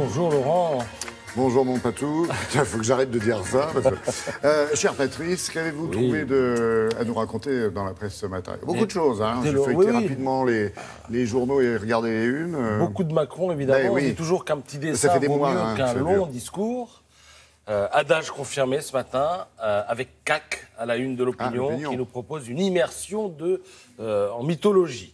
Bonjour Laurent. Bonjour mon patou. Il faut que j'arrête de dire ça. Cher Patrice, qu'avez-vous trouvé à nous raconter dans la presse ce matin? Beaucoup de choses. Hein. J'ai feuilleté rapidement les journaux et regardé les unes. Beaucoup de Macron, évidemment. On dit toujours qu'un petit dessin vaut mieux qu'un long discours. Adage confirmé ce matin avec CAC à la une de l'Opinion qui nous propose une immersion en mythologie.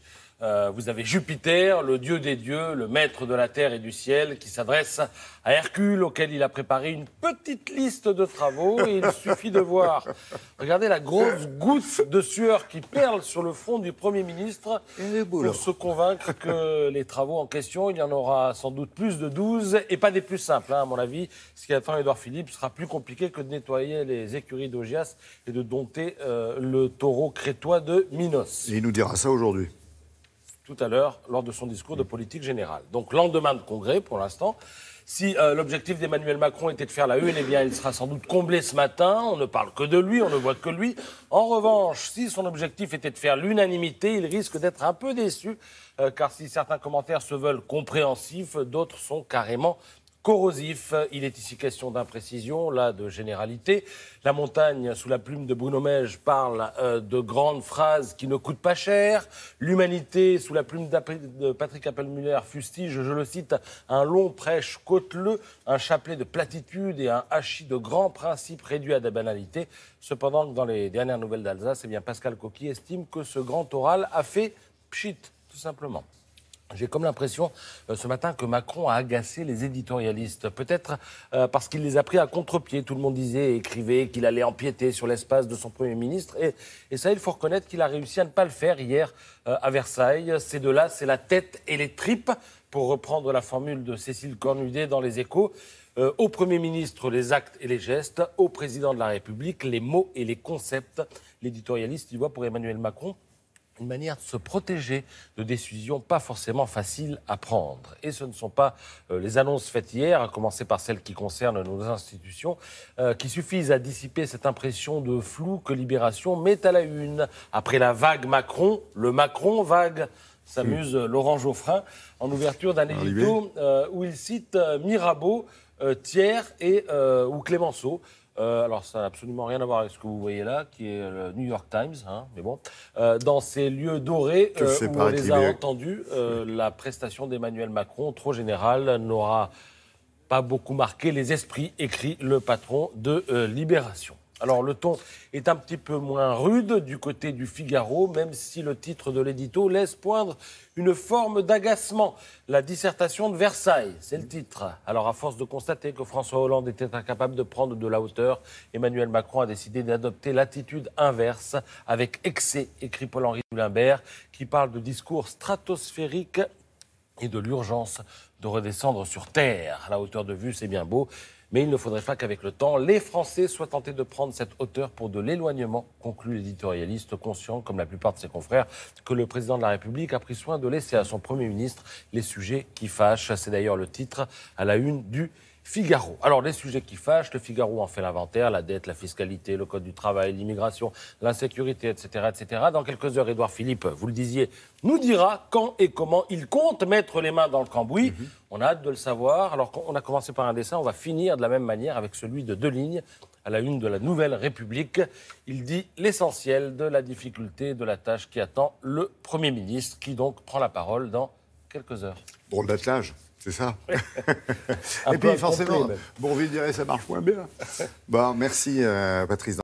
Vous avez Jupiter, le dieu des dieux, le maître de la terre et du ciel, qui s'adresse à Hercule, auquel il a préparé une petite liste de travaux. Et il suffit de voir, regardez la grosse goutte de sueur qui perle sur le front du Premier ministre pour se convaincre que les travaux en question, il y en aura sans doute plus de 12 et pas des plus simples. À mon avis, ce qui attend Édouard Philippe sera plus compliqué que de nettoyer les écuries d'Augias et de dompter le taureau crétois de Minos. Et il nous dira ça aujourd'hui. Tout à l'heure, lors de son discours de politique générale. Donc, lendemain de congrès, pour l'instant. Si l'objectif d'Emmanuel Macron était de faire la une, eh bien, il sera sans doute comblé ce matin. On ne parle que de lui, on ne voit que lui. En revanche, si son objectif était de faire l'unanimité, il risque d'être un peu déçu, car si certains commentaires se veulent compréhensifs, d'autres sont carrément corrosif. Il est ici question d'imprécision, là de généralité. La montagne sous la plume de Bruno Mege parle de grandes phrases qui ne coûtent pas cher. L'humanité sous la plume de Patrick Appelmuller fustige, je le cite, un long prêche côteleux, un chapelet de platitudes et un hachis de grands principes réduits à des banalités. Cependant, dans les dernières nouvelles d'Alsace, eh bien Pascal Coquy estime que ce grand oral a fait pchit, tout simplement. J'ai comme l'impression ce matin que Macron a agacé les éditorialistes. Peut-être parce qu'il les a pris à contre-pied. Tout le monde disait et écrivait qu'il allait empiéter sur l'espace de son Premier ministre. Et ça, il faut reconnaître qu'il a réussi à ne pas le faire hier à Versailles. Ces deux-là, c'est la tête et les tripes, pour reprendre la formule de Cécile Cornudet dans Les Échos. Au Premier ministre, les actes et les gestes. Au Président de la République, les mots et les concepts. L'éditorialiste, il voit pour Emmanuel Macron une manière de se protéger de décisions pas forcément faciles à prendre. Et ce ne sont pas les annonces faites hier, à commencer par celles qui concernent nos institutions, qui suffisent à dissiper cette impression de flou que Libération met à la une. Après la vague Macron, le Macron vague, s'amuse Laurent Geoffrin, en ouverture d'un édito où il cite Mirabeau, Thiers ou Clémenceau. Alors, ça n'a absolument rien à voir avec ce que vous voyez là, qui est le New York Times, mais bon. Dans ces lieux dorés où on les a entendus, la prestation d'Emmanuel Macron, trop générale, n'aura pas beaucoup marqué les esprits, écrit le patron de Libération. Alors, le ton est un petit peu moins rude du côté du Figaro, même si le titre de l'édito laisse poindre une forme d'agacement. La dissertation de Versailles, c'est le titre. Alors, à force de constater que François Hollande était incapable de prendre de la hauteur, Emmanuel Macron a décidé d'adopter l'attitude inverse, avec excès, écrit Paul-Henri Dulimbert, qui parle de discours stratosphériques et de l'urgence de redescendre sur Terre. À la hauteur de vue, c'est bien beau. Mais il ne faudrait pas qu'avec le temps, les Français soient tentés de prendre cette hauteur pour de l'éloignement, conclut l'éditorialiste, conscient, comme la plupart de ses confrères, que le président de la République a pris soin de laisser à son Premier ministre les sujets qui fâchent. C'est d'ailleurs le titre à la une du Figaro. Alors, les sujets qui fâchent, le Figaro en fait l'inventaire, la dette, la fiscalité, le code du travail, l'immigration, l'insécurité, etc., etc. Dans quelques heures, Édouard Philippe, vous le disiez, nous dira quand et comment il compte mettre les mains dans le cambouis. On a hâte de le savoir. Alors, on a commencé par un dessin, on va finir de la même manière avec celui de 2 lignes à la une de la Nouvelle République. Il dit l'essentiel de la difficulté de la tâche qui attend le Premier ministre, qui donc prend la parole dans quelques heures. Drôle d'attelage. C'est ça. Et puis forcément, Bourvil dirait ça marche moins bien. Bon, merci Patrice.